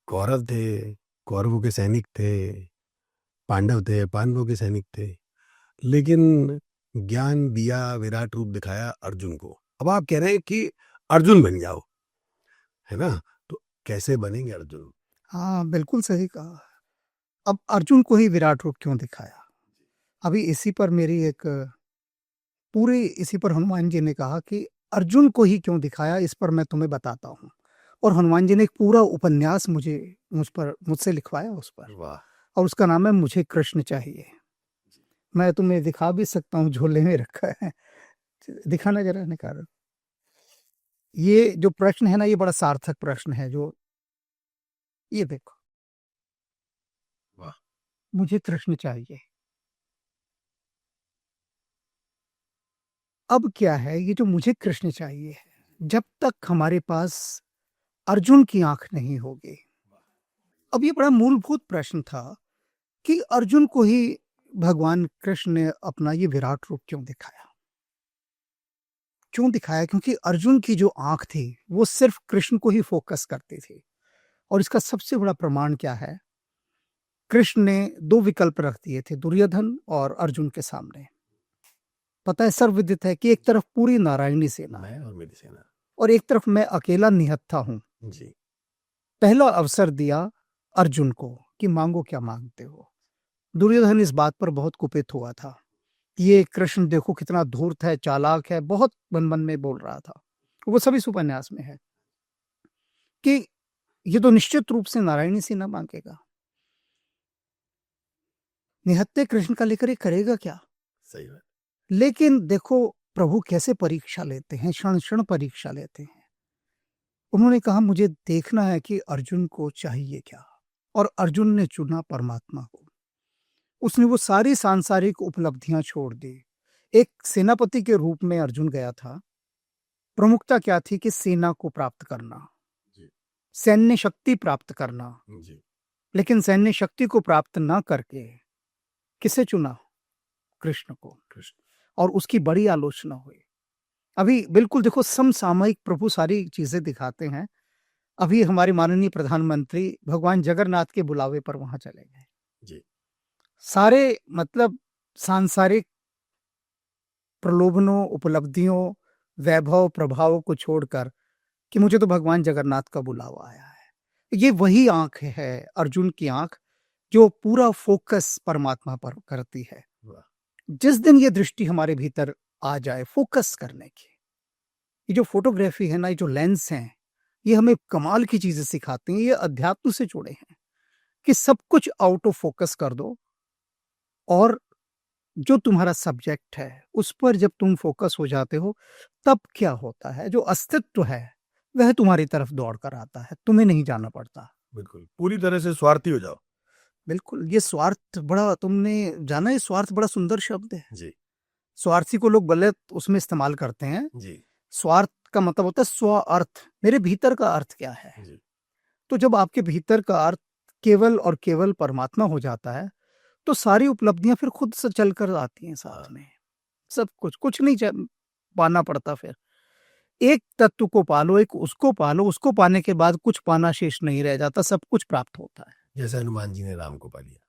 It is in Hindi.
कौरव थे, कौरवों के सैनिक थे, पांडव थे, पांडवों के सैनिक थे, लेकिन ज्ञान दिया, विराट रूप दिखाया अर्जुन को। अब आप कह रहे हैं कि अर्जुन बन जाओ, है ना? तो कैसे बनेंगे अर्जुन? हाँ, बिल्कुल सही कहा। अब अर्जुन को ही विराट रूप क्यों दिखाया? अभी इसी पर मेरी एक पूरे इसी पर हनुमान जी ने कहा कि अर्जुन को ही क्यों दिखाया, इस पर मैं तुम्हें बताता हूँ। और हनुमान जी ने एक पूरा उपन्यास मुझसे लिखवाया उस पर, वाह! और उसका नाम है मुझे कृष्ण चाहिए। मैं तुम्हें दिखा भी सकता हूँ, झोले में रखा है। दिखाना जरा निकालो। ये जो प्रश्न है ना, ये बड़ा सार्थक प्रश्न है। जो ये देखो, वाह! मुझे कृष्ण चाहिए। अब क्या है, ये जो मुझे कृष्ण चाहिए है, जब तक हमारे पास अर्जुन की आंख नहीं होगी। अब ये बड़ा मूलभूत प्रश्न था कि अर्जुन को ही भगवान कृष्ण ने अपना ये विराट रूप क्यों दिखाया? क्यों दिखाया? क्योंकि अर्जुन की जो आंख थी वो सिर्फ कृष्ण को ही फोकस करती थी। और इसका सबसे बड़ा प्रमाण क्या है? कृष्ण ने दो विकल्प रख दिए थे दुर्योधन और अर्जुन के सामने। पता है, सर्वविदित है कि एक तरफ पूरी नारायणी सेना है मैं और मेरी सेना। और एक तरफ मैं अकेला निहत्था हूं। जी। पहला अवसर दिया अर्जुन को कि मांगो, क्या मांगते हो। दुर्योधन इस बात पर बहुत कुपित हुआ था। ये कृष्ण देखो कितना धूर्त है, चालाक है, बहुत मन मन में बोल रहा था। वो सभी इस उपन्यास में है कि ये तो निश्चित रूप से नारायणी सेना मांगेगा। निहत्थे कृष्ण का लेकर ये करेगा क्या? सही बात। लेकिन देखो प्रभु कैसे परीक्षा लेते हैं, क्षण क्षण परीक्षा लेते हैं। उन्होंने कहा मुझे देखना है कि अर्जुन को चाहिए क्या, और अर्जुन ने चुना परमात्मा को। उसने वो सारी सांसारिक उपलब्धियां छोड़ दी। एक सेनापति के रूप में अर्जुन गया था। प्रमुखता क्या थी? कि सेना को प्राप्त करना, जी। सैन्य शक्ति प्राप्त करना। जी। लेकिन सैन्य शक्ति को प्राप्त ना करके किसे चुना? कृष्ण को। कृष्ण। और उसकी बड़ी आलोचना हुई। अभी बिल्कुल देखो, समसामयिक प्रभु सारी चीजें दिखाते हैं। अभी हमारे माननीय प्रधानमंत्री भगवान जगन्नाथ के बुलावे पर वहां चले गए। जी। सारे मतलब सांसारिक प्रलोभनों, उपलब्धियों, वैभव, प्रभाव को छोड़कर कि मुझे तो भगवान जगन्नाथ का बुलावा आया है। ये वही आंख है, अर्जुन की आंख, जो पूरा फोकस परमात्मा पर करती है। वाह! जिस दिन ये दृष्टि हमारे भीतर आ जाए फोकस करने की, ये जो फोटोग्राफी है ना, ये जो लेंस हैं, ये हमें कमाल की चीजें सिखाती हैं। ये अध्यात्म से जुड़े हैं कि सब कुछ आउट ऑफ फोकस कर दो, और जो तुम्हारा सब्जेक्ट है उस पर जब तुम फोकस हो जाते हो, तब क्या होता है, जो अस्तित्व है वह तुम्हारी तरफ दौड़ कर आता है, तुम्हें नहीं जाना पड़ता। बिल्कुल, पूरी तरह से स्वार्थी हो जाओ। बिल्कुल, ये स्वार्थ बड़ा, तुमने जाना, ये स्वार्थ बड़ा सुंदर शब्द है। जी। स्वार्थी को लोग गलत उसमें इस्तेमाल करते हैं। जी। स्वार्थ का मतलब होता है स्व अर्थ। मेरे भीतर का अर्थ क्या है? जी। तो जब आपके भीतर का अर्थ केवल और केवल परमात्मा हो जाता है, तो सारी उपलब्धियां फिर खुद से चलकर आती हैं साथ में। सब कुछ नहीं पाना पड़ता। फिर एक तत्व को पालो, एक उसको पालो, उसको पाने के बाद कुछ पाना शेष नहीं रह जाता, सब कुछ प्राप्त होता है। जैसे हनुमान जी ने राम को पा लिया।